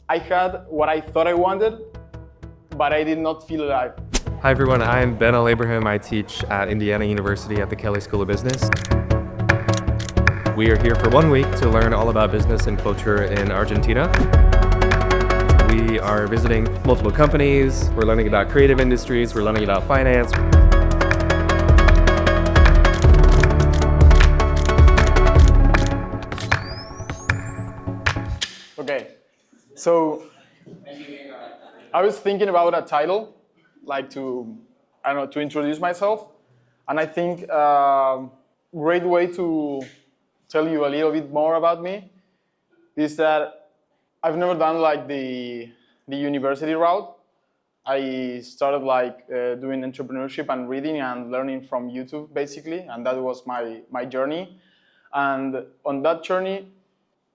I had what I thought I wanted, but I did not feel alive. Hi everyone, I'm Ben Al-Abraham. I teach at Indiana University at the Kelley School of Business. We are here for 1 week to learn all about business and culture in Argentina. We are visiting multiple companies, we're learning about creative industries, we're learning about finance. Okay, so I was thinking about a title, like to introduce myself. And I think a great way to tell you a little bit more about me is that I've never done like the university route. I started doing entrepreneurship and reading and learning from YouTube basically, and that was my journey. And on that journey,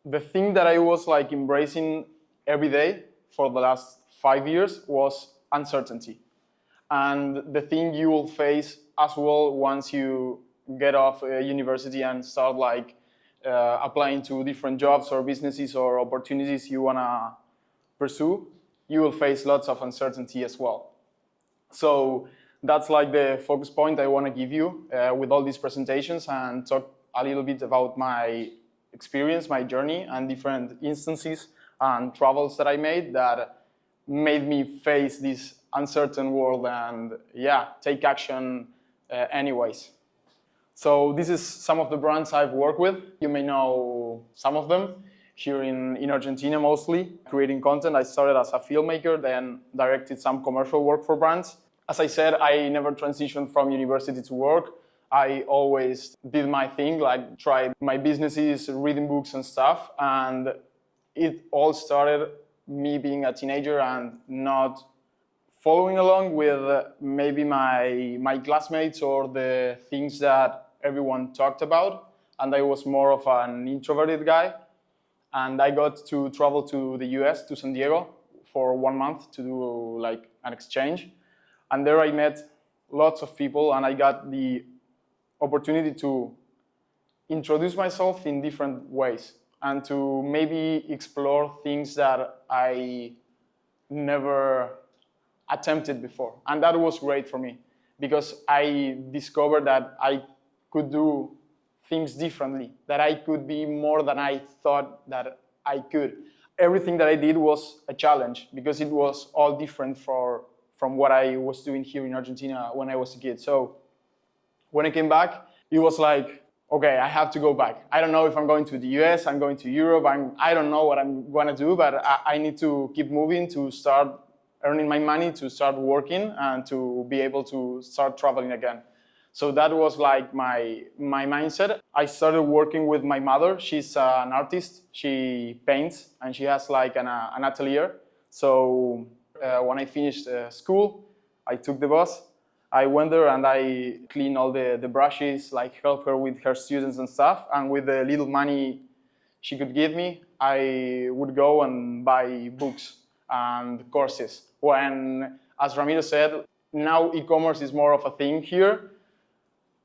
the thing that I was like embracing every day for the last 5 years was uncertainty. And the thing you will face as well once you get off university and start applying to different jobs or businesses or opportunities you wanna pursue, you will face lots of uncertainty as well. So that's like the focus point I wanna give you with all these presentations, and talk a little bit about my experience, my journey, and different instances and travels that I made that made me face this uncertain world and take action anyways. So this is some of the brands I've worked with. You may know some of them here in Argentina mostly, creating content. I started as a filmmaker, then directed some commercial work for brands. As I said, I never transitioned from university to work. I always did my thing, like tried my businesses, reading books and stuff. And it all started me being a teenager and not following along with maybe my classmates or the things that everyone talked about. And I was more of an introverted guy. And I got to travel to the US, to San Diego, for 1 month to do like an exchange. And there I met lots of people, and I got the opportunity to introduce myself in different ways and to maybe explore things that I never attempted before. And that was great for me because I discovered that I could do things differently, that I could be more than I thought that I could. Everything that I did was a challenge because it was all different from what I was doing here in Argentina when I was a kid. So when I came back, it was like, okay, I have to go back. I don't know if I'm going to the US, I'm going to Europe, I don't know what I'm gonna do, but I need to keep moving to start earning my money, to start working, and to be able to start traveling again. So that was like my mindset. I started working with my mother. She's an artist. She paints, and she has like an atelier. So when I finished school, I took the bus. I went there and I cleaned all the brushes, like help her with her students and stuff. And with the little money she could give me, I would go and buy books and courses. When, as Ramiro said, now e-commerce is more of a thing here.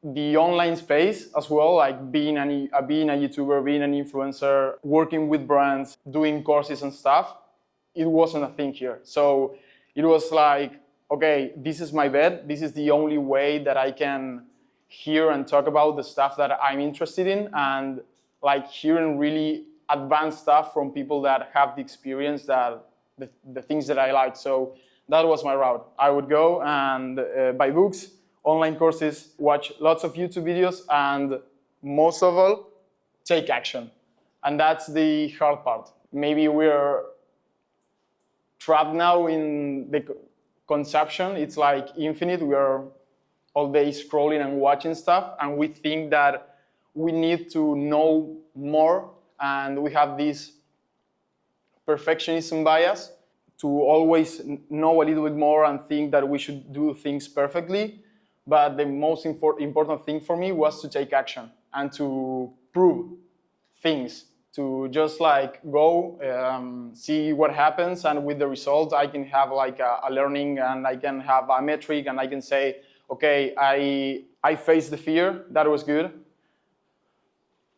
The online space as well, like being a YouTuber, being an influencer, working with brands, doing courses and stuff, it wasn't a thing here. So it was like, okay, this is my bed. This is the only way that I can hear and talk about the stuff that I'm interested in, and like hearing really advanced stuff from people that have the experience, that the things that I like. So that was my route. I would go and buy books, online courses, watch lots of YouTube videos, and most of all, take action. And that's the hard part. Maybe we're trapped now in the conception. It's like infinite. We are all day scrolling and watching stuff, and we think that we need to know more, and we have this perfectionism bias to always know a little bit more and think that we should do things perfectly. But the most important thing for me was to take action and to prove things, to just like go, see what happens, and with the results I can have like a learning, and I can have a metric, and I can say, okay, I faced the fear, that was good.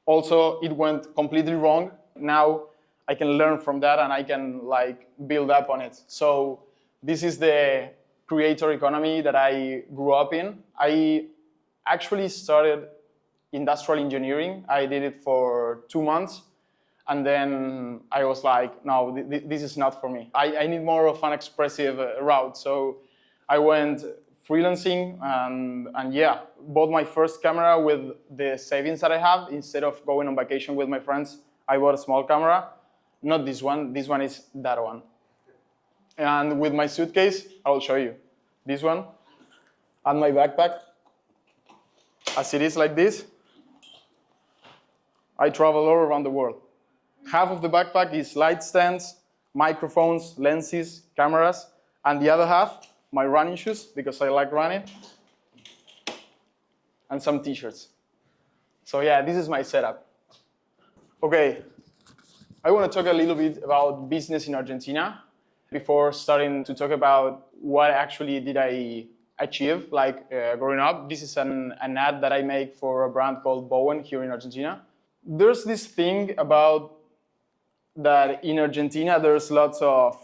Also, it went completely wrong. Now I can learn from that and I can like build up on it. So this is the creator economy that I grew up in. I actually started industrial engineering. I did it for 2 months. And then I was like, no, this is not for me. I need more of an expressive route. So I went freelancing and yeah, bought my first camera with the savings that I have. Instead of going on vacation with my friends, I bought a small camera. Not this one is that one. And with my suitcase, I will show you. This one, and my backpack, as it is like this, I travel all around the world. Half of the backpack is light stands, microphones, lenses, cameras, and the other half, my running shoes, because I like running, and some t-shirts. So yeah, this is my setup. Okay, I want to talk a little bit about business in Argentina before starting to talk about what actually did I achieve, like growing up. This is an ad that I make for a brand called Bowen here in Argentina. There's this thing about that in Argentina there's lots of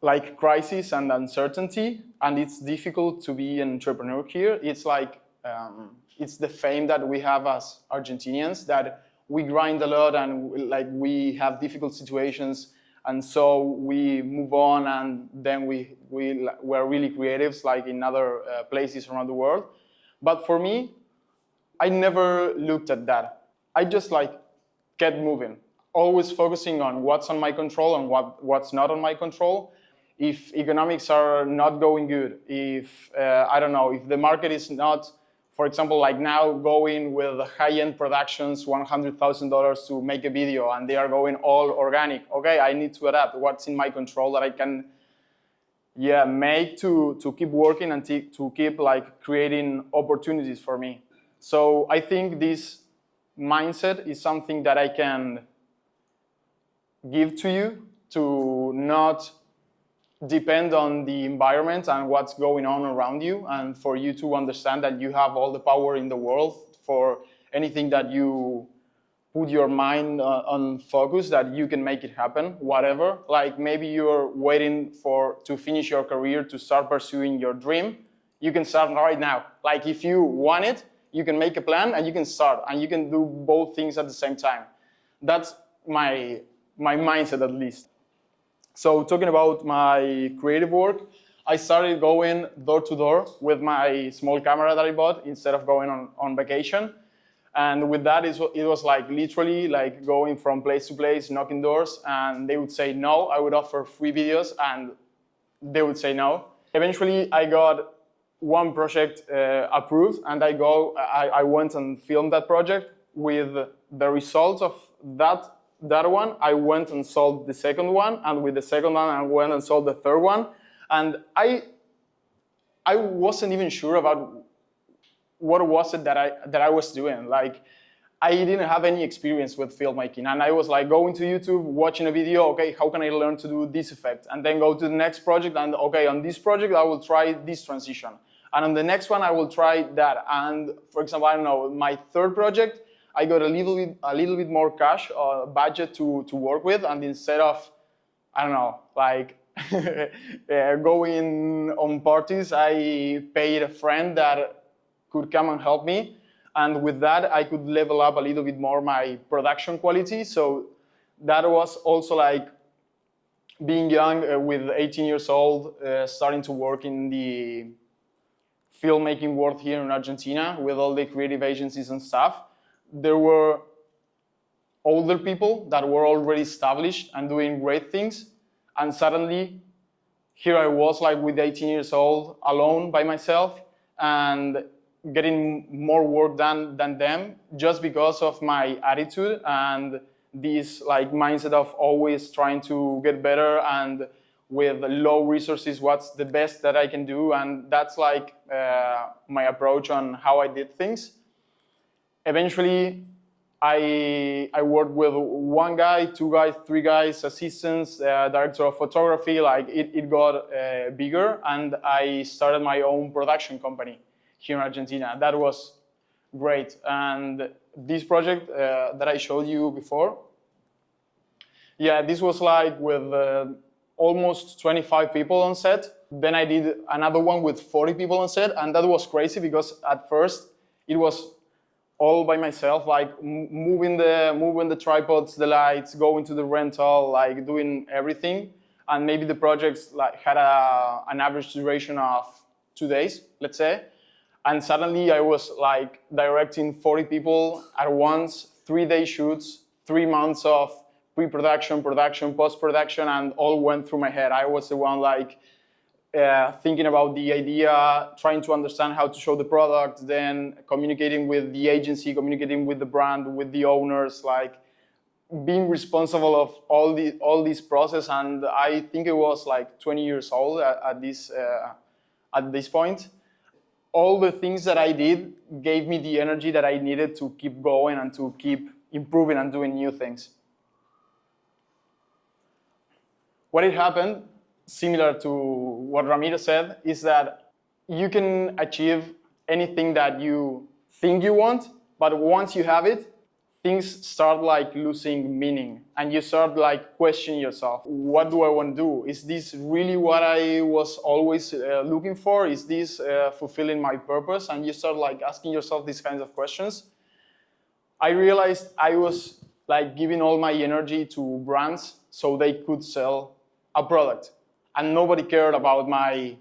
like crisis and uncertainty, and it's difficult to be an entrepreneur here. It's like it's the fame that we have as Argentinians, that we grind a lot and like we have difficult situations, and so we move on, and then we're really creatives like in other places around the world. But for me, I never looked at that. I just like kept moving, always focusing on what's on my control and what's not on my control. If economics are not going good, if I don't know, if the market is not, for example, like now going with high-end productions, $100,000 to make a video, and they are going all organic. Okay, I need to adapt. What's in my control that I can, make to keep working and to keep like creating opportunities for me. So I think this mindset is something that I can give to you, to not depend on the environment and what's going on around you, and for you to understand that you have all the power in the world for anything that you put your mind on focus, that you can make it happen, whatever. Like maybe you're waiting to finish your career to start pursuing your dream. You can start right now. Like if you want it, you can make a plan and you can start, and you can do both things at the same time. That's my mindset, at least. So talking about my creative work, I started going door to door with my small camera that I bought instead of going on vacation. And with that, it was like literally like going from place to place, knocking doors, and they would say no. I would offer free videos and they would say no. Eventually, I got one project approved, and I went and filmed that project. With the results of that one, I went and sold the second one, and with the second one, I went and sold the third one. And I wasn't even sure about what was it that I was doing. Like, I didn't have any experience with filmmaking, and I was like going to YouTube, watching a video, okay, how can I learn to do this effect? And then go to the next project, and okay, on this project, I will try this transition. And on the next one, I will try that. And for example, I don't know, my third project, I got a little bit more cash budget to work with, and instead of, I don't know, like going on parties, I paid a friend that could come and help me, and with that I could level up a little bit more my production quality. So that was also like being young, with 18 years old, starting to work in the filmmaking world here in Argentina with all the creative agencies and stuff. There were older people that were already established and doing great things, and suddenly here I was, like with 18 years old, alone by myself, and getting more work done than them, just because of my attitude and this like mindset of always trying to get better, and with low resources, what's the best that I can do. And that's like my approach on how I did things. Eventually, I worked with one guy, two guys, three guys, assistants, director of photography. Like it got bigger, and I started my own production company here in Argentina. That was great. And this project that I showed you before, Yeah, this was like with almost 25 people on set. Then I did another one with 40 people on set, and that was crazy because at first it was all by myself, like moving the tripods, the lights, going to the rental, like doing everything. And maybe the projects like had an average duration of 2 days, let's say. And suddenly I was like directing 40 people at once, 3-day shoots, 3 months of pre-production, production, post-production, and all went through my head. I was the one like thinking about the idea, trying to understand how to show the product, then communicating with the agency, communicating with the brand, with the owners, like being responsible of all this process. And I think it was like 20 years old at this point. All the things that I did gave me the energy that I needed to keep going and to keep improving and doing new things. What had happened, similar to what Ramiro said, is that you can achieve anything that you think you want, but once you have it, things start like losing meaning, and you start like questioning yourself. What do I want to do? Is this really what I was always looking for? Is this fulfilling my purpose? And you start like asking yourself these kinds of questions. I realized I was like giving all my energy to brands so they could sell a product, and nobody cared about my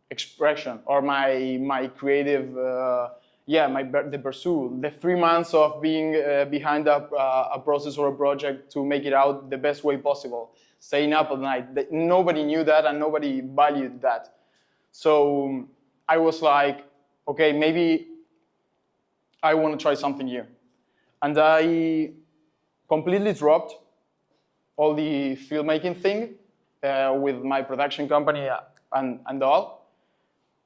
expression or my creative the pursuit, the 3 months of being behind a process or a project to make it out the best way possible, staying up at night. Nobody knew that and nobody valued that. So I was like, okay, maybe I want to try something new. And I completely dropped all the filmmaking thing with my production company and all.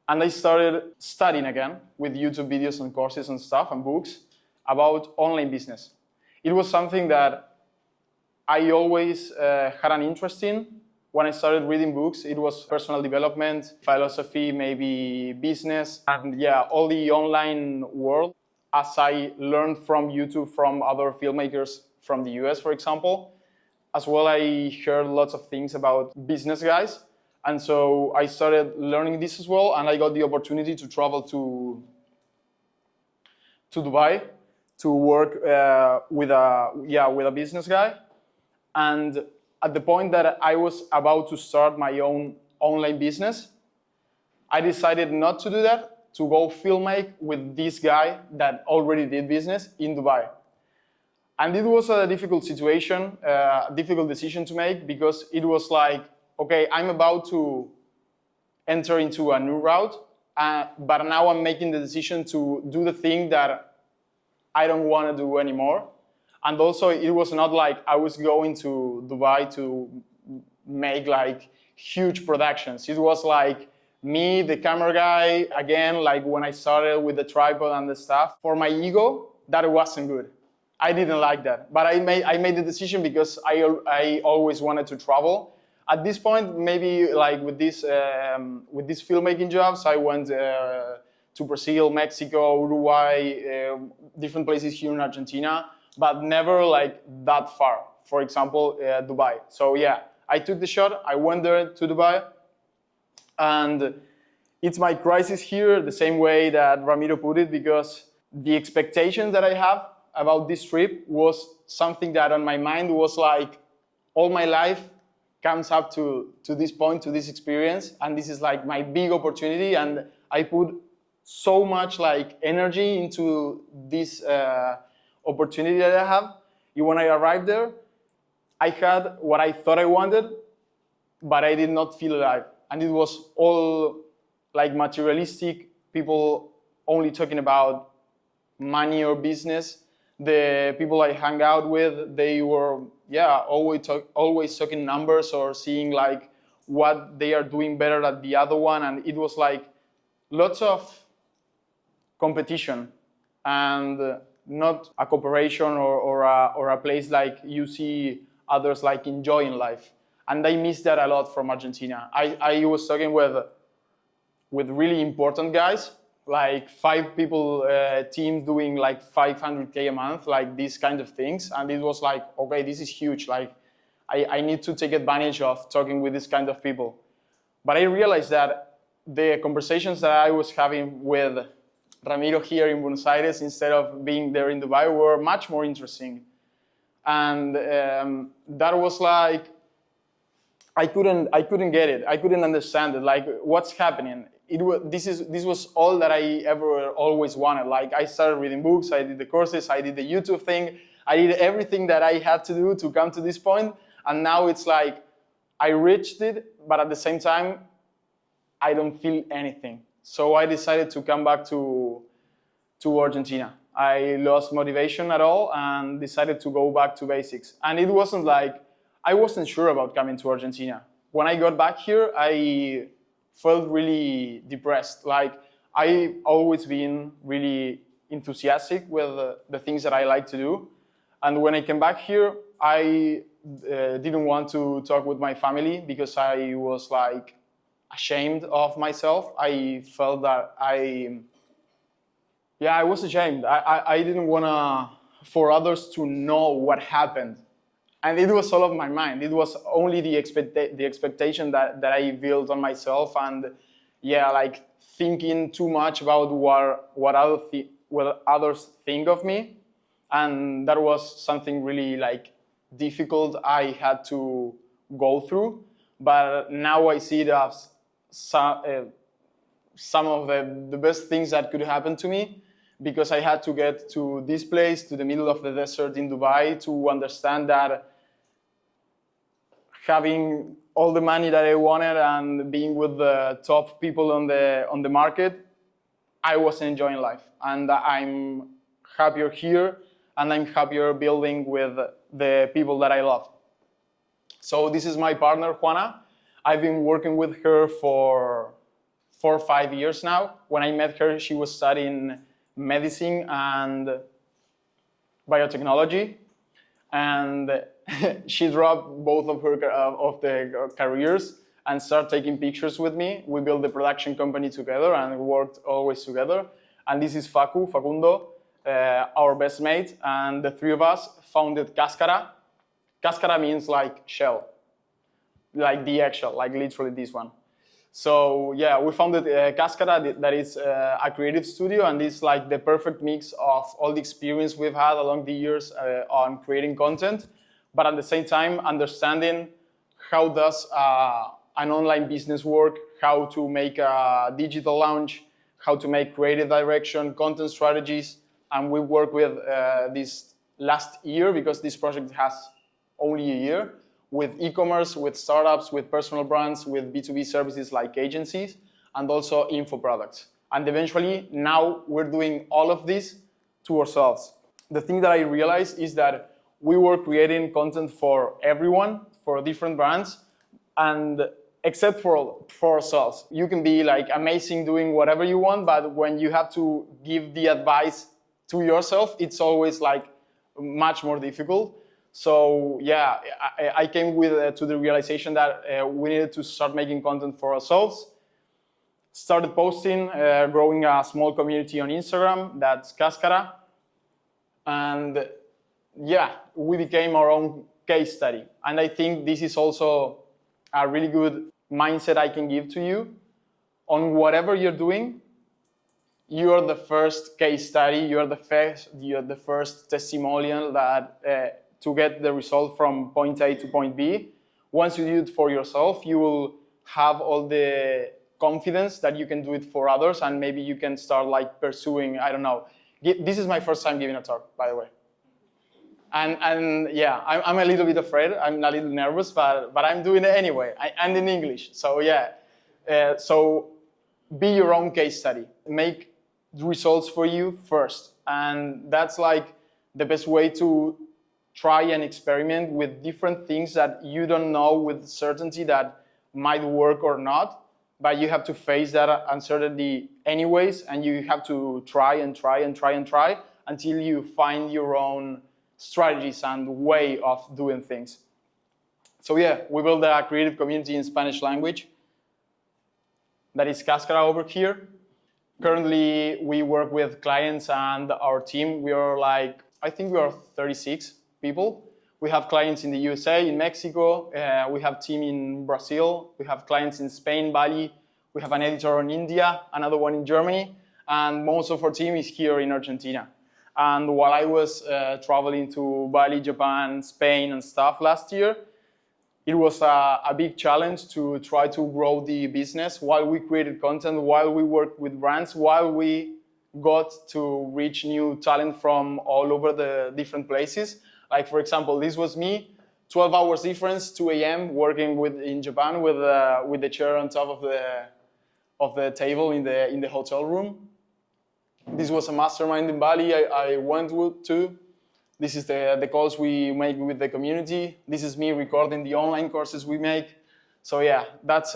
And I started studying again with YouTube videos and courses and stuff and books about online business. It was something that I always had an interest in. When I started reading books, it was personal development, philosophy, maybe business, and yeah, all the online world. As I learned from YouTube, from other filmmakers from the US, for example, as well, I heard lots of things about business guys. And so I started learning this as well, and I got the opportunity to travel to Dubai to work with a business guy. And at the point that I was about to start my own online business, I decided not to do that, to go filmmake with this guy that already did business in Dubai. And it was a difficult situation, a difficult decision to make, because it was like, okay, I'm about to enter into a new route, but now I'm making the decision to do the thing that I don't want to do anymore. And also, it was not like I was going to Dubai to make like huge productions. It was like me, the camera guy, again, like when I started with the tripod and the stuff. For my ego, that wasn't good. I didn't like that, but I made the decision because I always wanted to travel. At this point, maybe like with these filmmaking jobs, I went to Brazil, Mexico, Uruguay, different places here in Argentina, but never like that far. For example, Dubai. So yeah, I took the shot. I went there to Dubai, and it's my crisis here, the same way that Ramiro put it, because the expectations that I have about this trip was something that on my mind was like all my life comes up to this point, to this experience, and this is like my big opportunity, and I put so much like energy into this opportunity that I have. When I arrived there, I had what I thought I wanted, but I did not feel alive, and it was all like materialistic, people only talking about money or business. The people I hang out with, they were always talking numbers or seeing like what they are doing better than the other one, and it was like lots of competition and not a cooperation or a place like you see others like enjoying life. And I miss that a lot from Argentina. I was talking with really important guys, like 5 people teams doing like 500K a month, like these kind of things. And it was like, okay, this is huge. Like I need to take advantage of talking with this kind of people. But I realized that the conversations that I was having with Ramiro here in Buenos Aires instead of being there in Dubai were much more interesting. And that was like, I couldn't get it. I couldn't understand it. Like, what's happening? This was all that I ever always wanted. Like, I started reading books, I did the courses, I did the YouTube thing, I did everything that I had to do to come to this point. And now it's like, I reached it, but at the same time, I don't feel anything. So I decided to come back to Argentina. I lost motivation at all and decided to go back to basics. And it wasn't like, I wasn't sure about coming to Argentina. When I got back here, I felt really depressed. Like, I always been really enthusiastic with the things that I like to do. And when I came back here, I didn't want to talk with my family because I was like ashamed of myself. I felt that I was ashamed. I didn't want for others to know what happened. And it was all of my mind. It was only the expectation that I built on myself, and like thinking too much about what others think of me. And that was something really like difficult I had to go through. But now I see it as some of the best things that could happen to me, because I had to get to this place, to the middle of the desert in Dubai, to understand that having all the money that I wanted and being with the top people on the market, I wasn't enjoying life. And I'm happier here, and I'm happier building with the people that I love. So this is my partner, Juana. I've been working with her for 4 or 5 years now. When I met her, she was studying medicine and biotechnology, and she dropped both of the careers and started taking pictures with me. We built the production company together and worked always together. And this is Facundo, our best mate, and the three of us founded Cascara. Cascara means like shell, like the eggshell, like literally this one. So we founded Cascara, that is a creative studio, and it's like the perfect mix of all the experience we've had along the years on creating content, but at the same time understanding how does an online business work, how to make a digital launch, how to make creative direction, content strategies. And we work with this last year, because this project has only a year, with e-commerce, with startups, with personal brands, with B2B services like agencies, and also info products. And eventually, now we're doing all of this to ourselves. The thing that I realized is that we were creating content for everyone, for different brands, and except for ourselves. You can be like amazing doing whatever you want, but when you have to give the advice to yourself, it's always like much more difficult. So I came to the realization that we needed to start making content for ourselves. Started posting, growing a small community on Instagram, that's Cascara. And we became our own case study. And I think this is also a really good mindset I can give to you. On whatever you're doing, you are the first case study, you're the first testimonial that to get the result from point A to point B. Once you do it for yourself, you will have all the confidence that you can do it for others, and maybe you can start like pursuing, I don't know. This is my first time giving a talk, by the way. And I'm a little bit afraid, I'm a little nervous, but I'm doing it anyway, and in English. So so be your own case study. Make results for you first. And that's like the best way to try and experiment with different things that you don't know with certainty that might work or not, but you have to face that uncertainty anyways, and you have to try and try and try and try until you find your own strategies and way of doing things. So we built a creative community in Spanish language. That is Cascara over here. Currently, we work with clients and our team. We are I think we are 36 people. We have clients in the USA, in Mexico. We have team in Brazil. We have clients in Spain, Bali. We have an editor in India, another one in Germany. And most of our team is here in Argentina. And while I was traveling to Bali, Japan, Spain, and stuff last year, it was a big challenge to try to grow the business while we created content, while we worked with brands, while we got to reach new talent from all over the different places. Like, for example, this was me, 12 hours difference, 2 a.m., working in Japan with the chair on top of the table in the hotel room. This was a mastermind in Bali I went to. This is the calls we make with the community. This is me recording the online courses we make. So yeah, that's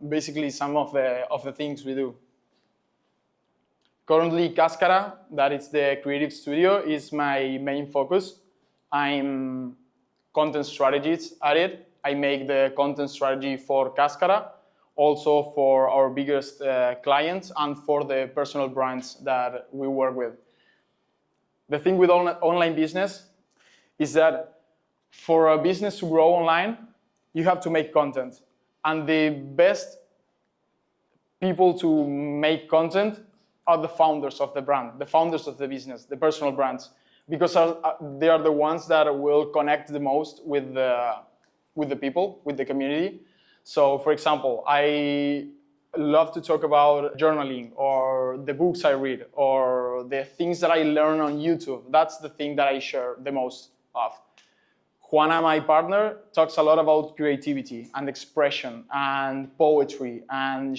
basically some of the things we do. Currently, Cascara, that is the creative studio, is my main focus. I'm content strategist at it. I make the content strategy for Cascara, also for our biggest clients and for the personal brands that we work with. The thing with online business is that for a business to grow online, you have to make content. And the best people to make content are the founders of the brand, the founders of the business, the personal brands, because they are the ones that will connect the most with the people, with the community. So, for example, I love to talk about journaling or the books I read or the things that I learn on YouTube. That's the thing that I share the most of. Juana, my partner, talks a lot about creativity and expression and poetry, and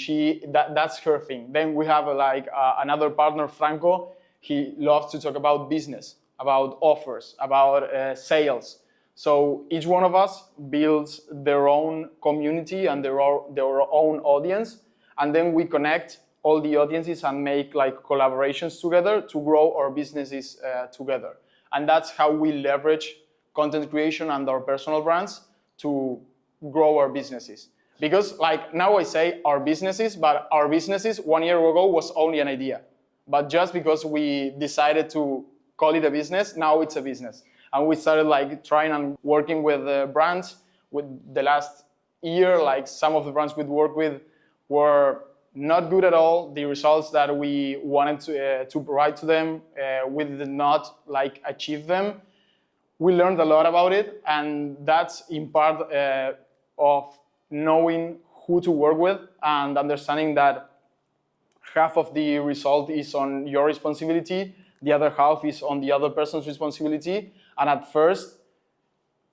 that's her thing. Then we have another partner, Franco. He loves to talk about business, about offers, about sales. So each one of us builds their own community and their own audience, and then we connect all the audiences and make collaborations together to grow our businesses together. And that's how we leverage content creation and our personal brands to grow our businesses. Because now I say our businesses, but our businesses 1 year ago was only an idea. But just because we decided to call it a business, now it's a business. And we started trying and working with brands. With the last year, some of the brands we'd work with were not good at all. The results that we wanted to provide to them, we did not achieve them. We learned a lot about it, and that's in part of knowing who to work with and understanding that half of the result is on your responsibility, the other half is on the other person's responsibility. And at first,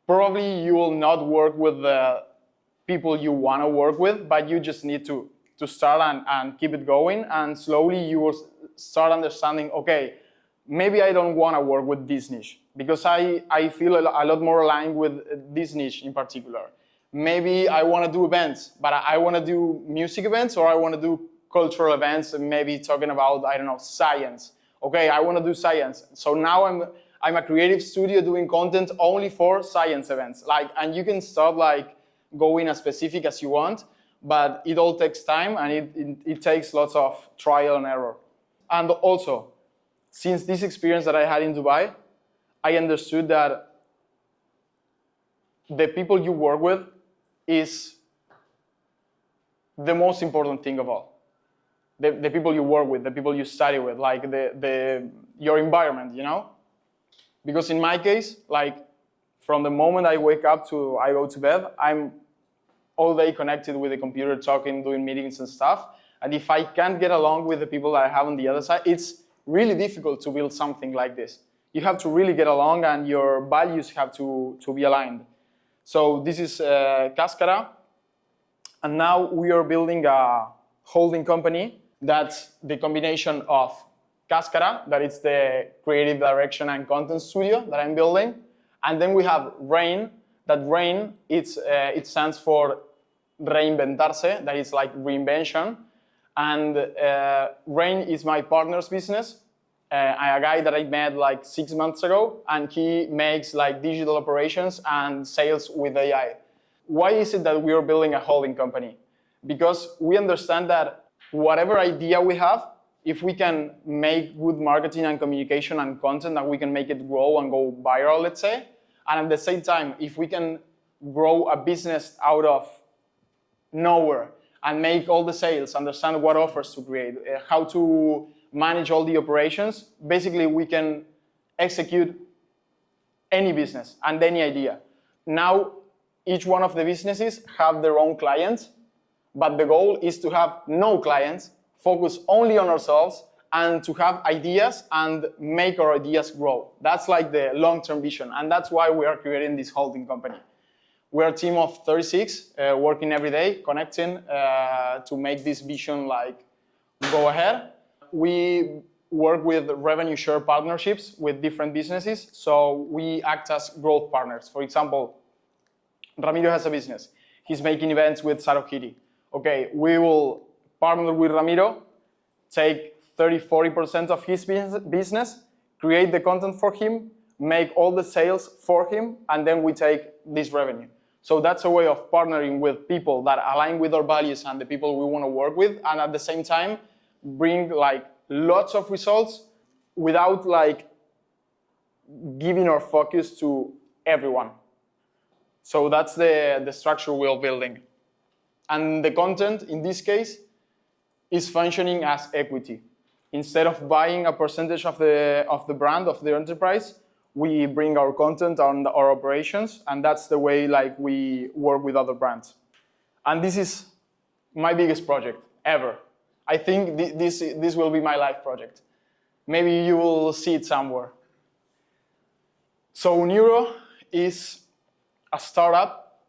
probably you will not work with the people you want to work with, but you just need to start and keep it going. And slowly you will start understanding, okay, maybe I don't want to work with this niche because I feel a lot more aligned with this niche in particular. Maybe I want to do events, but I want to do music events or I want to do cultural events and maybe talking about, I don't know, science. Okay, I want to do science. So now I'm a creative studio doing content only for science events. And you can start going as specific as you want, but it all takes time and it takes lots of trial and error. And also, since this experience that I had in Dubai, I understood that the people you work with is the most important thing of all. The people you work with, the people you study with, your environment, you know? Because in my case, from the moment I wake up to I go to bed, I'm all day connected with the computer, talking, doing meetings and stuff. And if I can't get along with the people that I have on the other side, it's really difficult to build something like this. You have to really get along and your values have to be aligned. So this is Cascara. And now we are building a holding company that's the combination of Cascara, that is the creative direction and content studio that I'm building. And then we have Rain. That Rain, it stands for reinventarse, that is reinvention. And Rain is my partner's business, a guy that I met 6 months ago, and he makes digital operations and sales with AI. Why is it that we are building a holding company? Because we understand that whatever idea we have, if we can make good marketing and communication and content, that we can make it grow and go viral, let's say, And at the same time, if we can grow a business out of nowhere and make all the sales, understand what offers to create, how to manage all the operations, basically we can execute any business and any idea. Now, each one of the businesses have their own clients, but the goal is to have no clients, focus only on ourselves, and to have ideas and make our ideas grow. That's like the long-term vision, and that's why we are creating this holding company. We're a team of 36, working every day, connecting to make this vision like go ahead. We work with revenue share partnerships with different businesses, so we act as growth partners. For example, Ramiro has a business. He's making events with Sarohiri. Okay, we will partner with Ramiro, take 30-40% of his business, create the content for him, make all the sales for him, and then we take this revenue. So that's a way of partnering with people that align with our values and the people we want to work with, and at the same time bring like lots of results without like giving our focus to everyone. So that's the structure we're building. And the content in this case is functioning as equity. Instead of buying a percentage of the brand, of the enterprise, we bring our content on our operations, and that's the way like we work with other brands. And this is my biggest project ever. I think this will be my life project. Maybe you will see it somewhere. So Neuro is a startup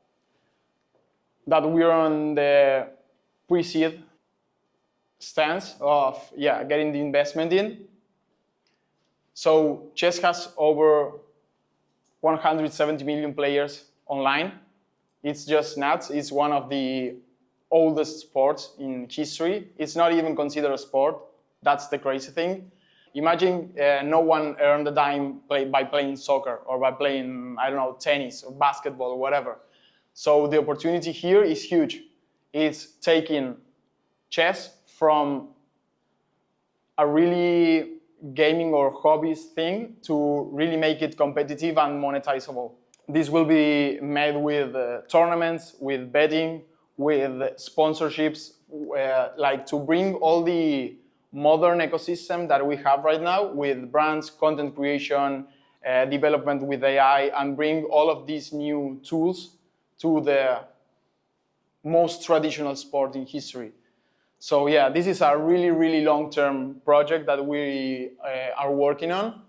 that we're on the pre-seed stance of getting the investment in. So chess has over 170 million players online. It's just nuts. It's one of the oldest sports in history. It's not even considered a sport. That's the crazy thing. Imagine no one earned a dime by playing soccer or by playing, I don't know, tennis or basketball or whatever. So the opportunity here is huge. It's taking chess from a really gaming or hobbies thing to really make it competitive and monetizable. This will be made with tournaments, with betting, with sponsorships, like to bring all the modern ecosystem that we have right now with brands, content creation, development with AI, and bring all of these new tools to the most traditional sport in history. So yeah, this is a really, really long-term project that we are working on.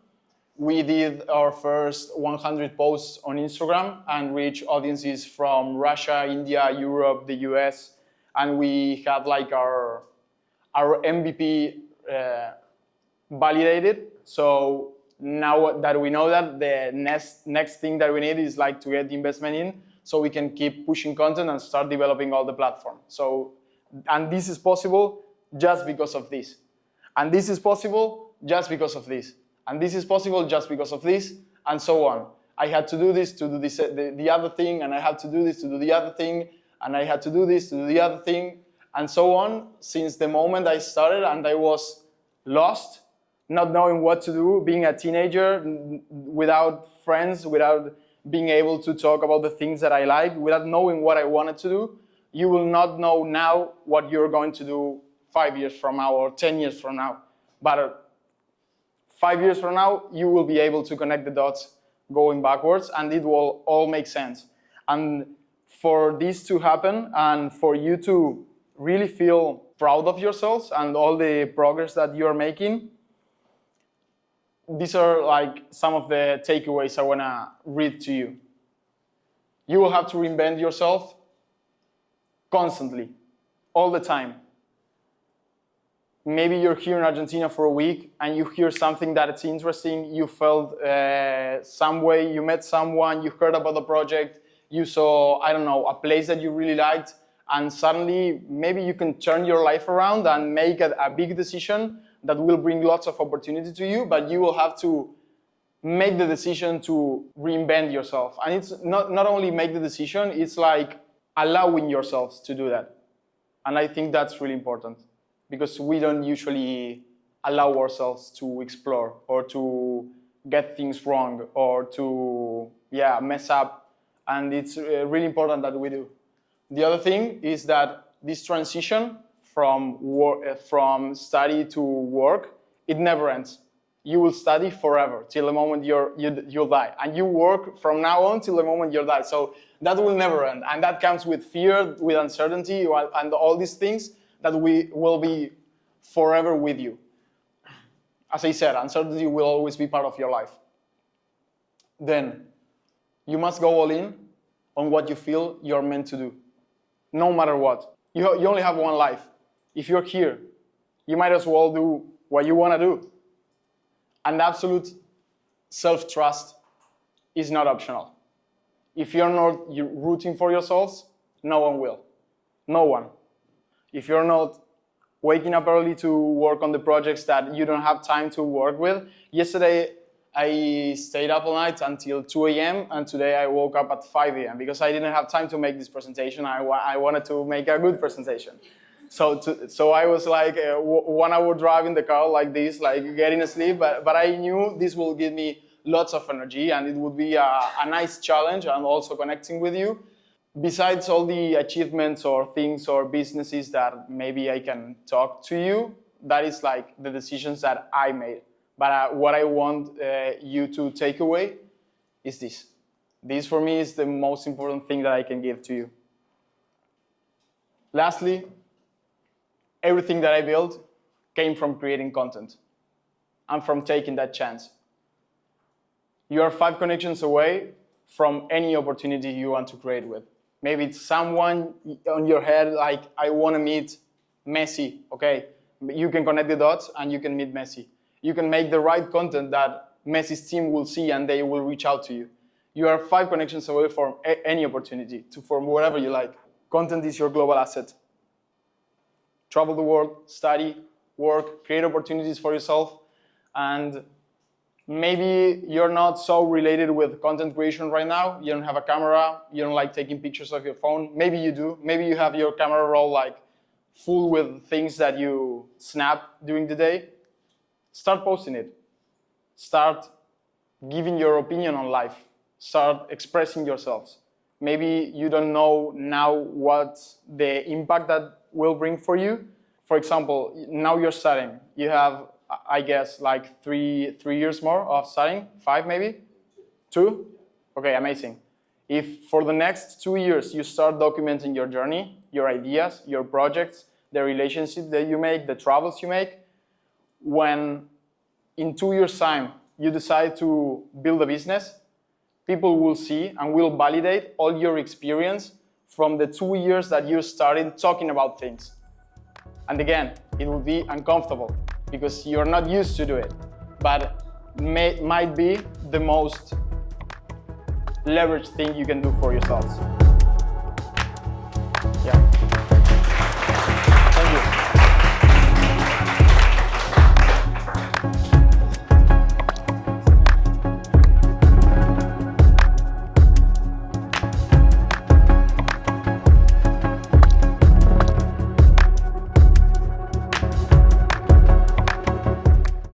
We did our first 100 posts on Instagram and reached audiences from Russia, India, Europe, the US, and we had like our MVP validated. So now that we know that, the next thing that we need is like to get the investment in so we can keep pushing content and start developing all the platform. So, and this is possible just because of this. And this is possible just because of this. And this is possible just because of this, and so on. I had to do this to do this, the other thing, and I had to do this to do the other thing, and I had to do this to do the other thing, and so on, since the moment I started, and I was lost, not knowing what to do, being a teenager, without friends, without being able to talk about the things that I like, without knowing what I wanted to do. You will not know now what you're going to do 5 years from now or 10 years from now. But 5 years from now, you will be able to connect the dots going backwards, and it will all make sense. And for this to happen, and for you to really feel proud of yourselves and all the progress that you are making, these are like some of the takeaways I want to read to you. You will have to reinvent yourself constantly, all the time. Maybe you're here in Argentina for a week and you hear something that it's interesting, you felt some way, you met someone, you heard about the project, you saw, I don't know, a place that you really liked, and suddenly maybe you can turn your life around and make a big decision that will bring lots of opportunity to you, but you will have to make the decision to reinvent yourself. And it's not only make the decision, it's like allowing yourselves to do that. And I think that's really important, because we don't usually allow ourselves to explore or to get things wrong or to mess up, and it's really important that we do. The other thing is that this transition from study to work, it never ends. You will study forever till the moment you'll die, and you work from now on till the moment you die. So that will never end, and that comes with fear, with uncertainty, and all these things that we will be forever with you. As I said, uncertainty will always be part of your life. Then you must go all in on what you feel you're meant to do, no matter what. You only have one life. If you're here, you might as well do what you want to do. And absolute self-trust is not optional. If you're not rooting for yourselves, no one will. No one. If you're not waking up early to work on the projects that you don't have time to work with. Yesterday, I stayed up all night until 2 a.m. and today I woke up at 5 a.m. because I didn't have time to make this presentation. I wanted to make a good presentation. So I was like 1 hour drive in the car like this, like getting asleep, but I knew this will give me lots of energy and it would be a nice challenge and also connecting with you. Besides all the achievements or things or businesses that maybe I can talk to you, that is like the decisions that I made. But what I want you to take away is this. This for me is the most important thing that I can give to you. Lastly, everything that I built came from creating content and from taking that chance. You are 5 connections away from any opportunity you want to create with. Maybe it's someone on your head, like, I want to meet Messi, okay? You can connect the dots and you can meet Messi. You can make the right content that Messi's team will see and they will reach out to you. You are 5 connections away from any opportunity to form whatever you like. Content is your global asset. Travel the world, study, work, create opportunities for yourself, and maybe you're not so related with content creation right now. You don't have a camera. You don't like taking pictures of your phone. Maybe you do. Maybe you have your camera roll like full with things that you snap during the day. Start posting it. Start giving your opinion on life. Start expressing yourselves. Maybe you don't know now what the impact that will bring for you. For example, now you're studying. You have, I guess, like three years more of studying, 5 maybe? 2? Okay, amazing. If for the next 2 years you start documenting your journey, your ideas, your projects, the relationships that you make, the travels you make, when in 2 years' time you decide to build a business, people will see and will validate all your experience from the 2 years that you started talking about things. And again, it will be uncomfortable because you're not used to do it, but might be the most leveraged thing you can do for yourselves.